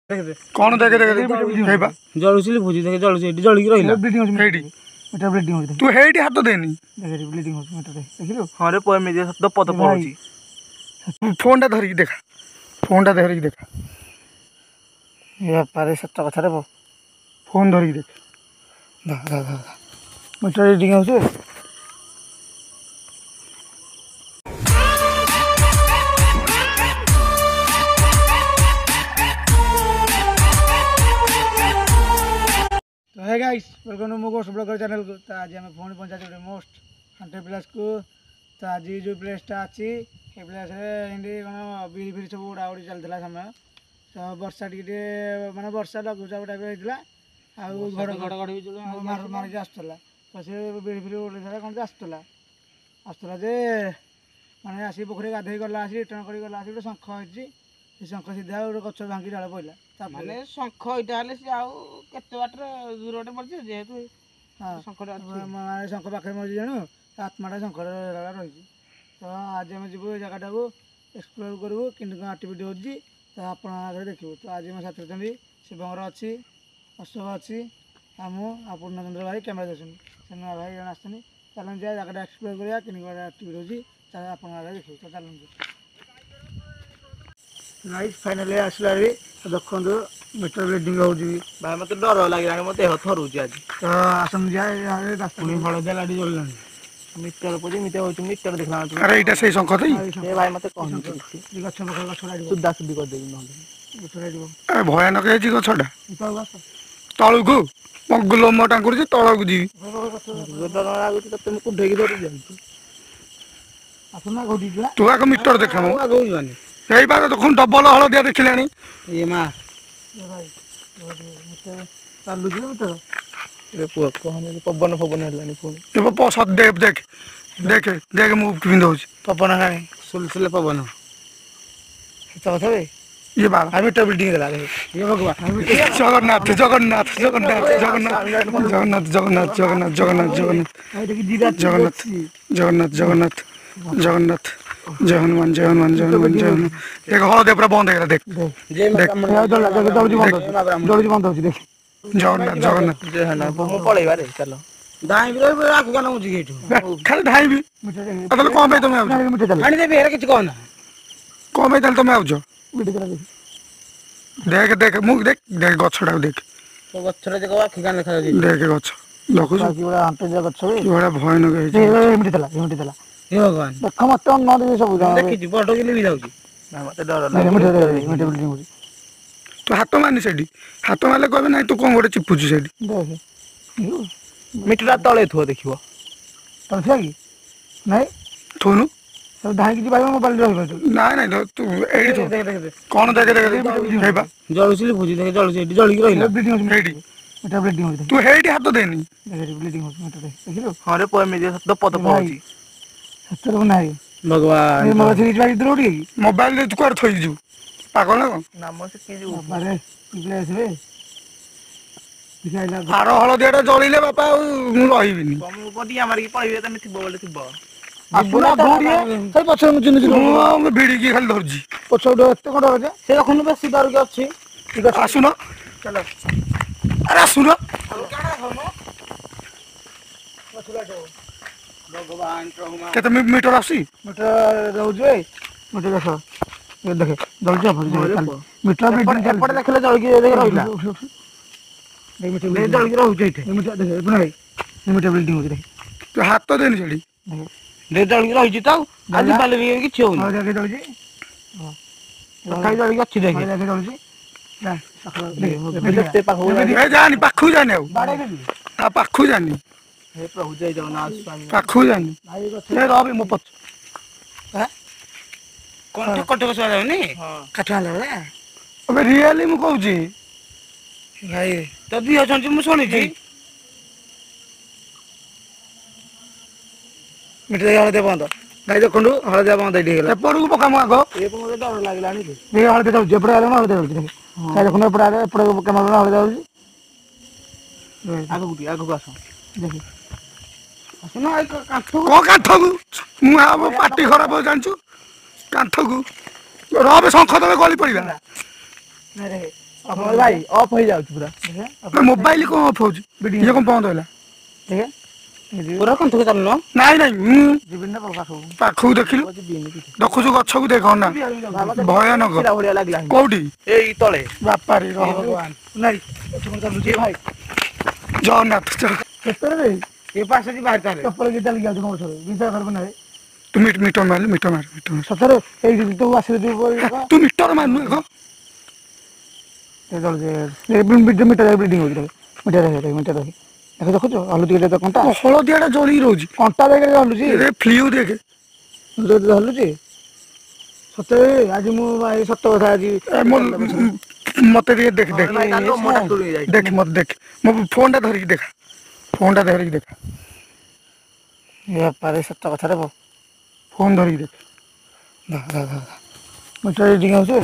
कौन देखे देखे जलुसी भोजी देखे जलुसी एटी जलिक रहिला ब्लीडिंग हेडी एटा ब्लीडिंग होती तू हेडी हाथ देनी देखे ब्लीडिंग होती मीटर देखिलो हां रे पोय मेजे सब पत पड़ुची फोन टा धरिक देखा फोन टा धरिक देखा ये पारे सत्य कथा रे फोन धरिक देख दा दा दा मीटर रीडिंग होছে तो है गाइस वेलकम टू मोगोस ब्लॉगर चैनल को। तो आज हमें फोन पहुंचा चुके मोस्ट 100+ को। तो आज जो प्लेसटा अच्छी ये प्लेस एमती कौन बिरी फिरी सब उड़ा उड़ी चलता समय तो वर्षा टे मानने वर्षा लघुचाप टाइप होता घड़ मारिक आसला तो सी बिरी फिरी उड़ा कौन आसला आसला जे मैंने आस पोखरी गाधे गला आसी रिटर्न कर गला गोटे शंख होती शंख सीधा गोटे गच भांगी डाल पड़ा माने शंख इटा हले से आउ केते बाटर दूर बाटे पड़छ जेहेतु शंखटा माने शंख पाखे मरी जाणु आत्माटा शंख रही। तो आज आम जीव जगटा को एक्सप्लोर करूँ कि एक्टिविटी होती तो आप देखू। तो आज मैं साथी अच्छा शिवंकर अच्छी अशोक अच्छी आम पूर्णचंद्र भाई कैमेरा दर्शन सेना भाई जन आसनी चलन जा जगटा एक्सप्लोर करा कि एक्टिविटी होती आप देखू। तो चलते नाइस फाइनाली आसला देखो मीटर ब्लीडिंग हो भाई मत डर लगे मत देह थरुची आज तो आसन जाए पुणी हलदिया लाइट जललानी मीटर पड़ी मीटर होची मीटर देखला अरे एटा सही संख थई ए भाई मत कहन गछ पकड़ गछ लाइट सुद्धा सुद्धी कर देबी नहले गछ लाइट अरे भयानक है जी गछडा इतो गछ तळुकु मगलो म टांकुर जी तळकु जी डर लागुची त तुम कुढेकी धरि जाई आसना गोदी दिला तू आक मीटर देखा मो आगो जानी एई बार देखुन डबल हलदिया देखिलानी ए मां ए भाई मीटर चालू जी मीटर रे पुआ कहने पवन पवन हलानी पुणी ए पसद देख देख देख देख मुंह किंद होची पवन खानी सुलसुले पवन तो थे ये बार आ मीटर ब्लीडिंग करा ये भगवान जगन्नाथ जगन्नाथ जगन्नाथ जगन्नाथ जगन्नाथ जगन्नाथ जगन्नाथ जगन्नाथ जगन्नाथ आई देखी जीरा जगन्नाथ जगन्नाथ जगन्नाथ जगन्नाथ जय हनुमान जय हनुमान जय हनुमान जय हनुमान एक हलदे पूरा बंद है देख जय देख दौड़ी बंद होची देख जगन्नाथ जगन्नाथ जय हनुमान मो पळेबा रे चलो दाई भी रे आगु गाना मुजी गेटू खाली ढाई भी मीटर अतले कौन पे तुम आउछ मीटर चल आनी दे बेरे किछ कहना कौन पे तुम आउछ मीटर चला देख देख मुख देख देख गछडा देख तो गछरे देखो आखि गान देखा जाई देख गछ देखु बाकी बड़ा आंटे जगह छवे बड़ा भयानक है मीटर चला हे भगवान देख मत न दे सब जा देखि जी बडो गेले भी जाउची ना मते डर लागे मीटर ब्लीडिंग होची तो हाथ मारनी सेठी हाथ मारले कहबे नहीं तू कौन गोटे चिपुची सेठी देख मीटर तळे थो देखिबो तो छै कि नहीं थोनु सब ढाई की भाई मोबाइल रही तू नहीं नहीं तू एडी थो देख देख देख कौन देख देख हेबा जलुसी भोजी देखे जलुसी एटी जलिक रहिला ब्लीडिंग होची हेडी मीटर ब्लीडिंग होची तू हेडी हाथ देनी देख ब्लीडिंग होची मीटर देखिलो हां रे पोय मेजे सब पत पड़ुची सत्तर बनाई भगवान ये मोबाइल से बाई दौड़ी मोबाइल रे तू कर थई जू पागल ना नाम से के जो अरे प्लेस रे दिखाइला आर हलदियाटा जलिले बापा मु रहिबिनी कम पदिया मारी पळेबे त मिथि बोले थिबो आपुना दौड़ी सही पछो मु चिन्ह चिन्ह मैं भिड़ी की खाली धरजी पछो एते कोड होजे से रखनु बेसी डर के अछि ठीक है आसुन चलो अरे आसुन भगवान प्रभु केते मीटर आसी मीटर रहउजे मीटर देखो ये देखे दौड़ी जा मीटर ब्लीडिंग एपट देखले जलिक देख रहिला मीटर ले जलिक रहउचे इथे मीटर देखे बनाई मीटर ब्लीडिंग होजे देखे तू हाथ तो देनी सेठी ले जलिक रहिची त आज पाले भी किछ होउनी और देखे दौड़ी खाई जलिक अछि देखे और देखे दौड़ी ना देखते पाखो ए जानी पाखु जानी आउ बाड़े के आ पाखु जानी हे प्रभु जय जगन्नाथ स्वामी पाखु जानी भाई को ए रबे मो पछ कोन कटक सवा जाउनी हां काठा लला अबे रियली मु कहू छी भाई त दी अछन मु सुनी छी मीटर हलदे बंद भाई देखंडु हलदे बंद एडी गेला एपड़ू पका मु आगो ए मते डर लागलानी रे ये हलदे दौड़ी जेपड़ा आले हलदे दौड़ी देखे भाई देखंडु एपड़ा कैमरा हलदे दौड़ी आगो आसो देखि आसो ना काठो को काठगु मु आबो पार्टी खराब हो जानछु काठगु रबे शंख तले गली पड़िबा अरे ଆପଣଙ୍କ ଭାଇ ଅଫ୍ ହେଇଯାଉଛି ପୁରା। ମୋବାଇଲ କଣ ଅଫ୍ ହଉଛି ଇଏ କଣ ବନ୍ଦ ହେଲା? ଦେଖେ ପୁରା କନ୍ଥକୁ ଚାଲୁନ। ନାଇଁ ନାଇଁ ମୁଁ ଯିବିନି ନା ପାଖକୁ ପାଖକୁ ଦେଖିଲୁ ଦେଖୁଛୁ ଗଛକୁ ଦେଖ ନା ଭୟାନକ। ଥିଲା ଭଳିଆ ଲାଗିଲା କୋଉଠି ଏଇ ତଳେ। ବାପାରେ ରହ। ନାଇଁ ଚାଲୁଛି ଭାଇ ଜଗନ୍ନାଥ କେତେବେଳେ ଏ ପାଶେ ଯିବା ତାହେଲେ। ଚପଲ କି ଚାଲିକି ଯାଉଛି ମୋ ପଛରେ ବିଶ୍ୱାସ କରିବୁ ନାହିଁ ତୁ ମିଟର ମାରିଲୁ ମିଟର ମାର ମିଟର ମାର। ସତରେ ଏଇଠି ତୁ ଆସିଲେ ତୁ ମିଟର ମାରୁନୁ ଏକ ମିଟର ବ୍ଲିଡିଂ ହଉଛି ମିଟର ଦେଖୁଛୁ ହଲୁଛି କେତେ କଣ୍ଟା ହଳଦିଆ ଟା ଜଳିକି ରହୁଛି। କଣ୍ଟା ଦେଖେ ହଲୁଛି ରେ ଫ୍ଲିଉ ଦେଖେ ହଲୁଛି ସତରେ ଆଜି ମୁଁ ଭାଇ ସତ କଥା ଆଜି ମତେ ଟିକେ ଦେଖ ଦେଖ ଭାଇ ତା ଲୋମଟା ତୁଳି ଯାଇଛି। ଦେଖ ମତେ ଦେଖ ମୋ ଫୋନ ଟା ଧରିକି ଦେଖା ଫୋନ ଟା ଧରିକି ଦେଖା ବାପାରେ ସତ କଥାରେ ଫୋନ ଧରିକି ଦେଖ ମିଟର ରିଡିଂ ହଉଛି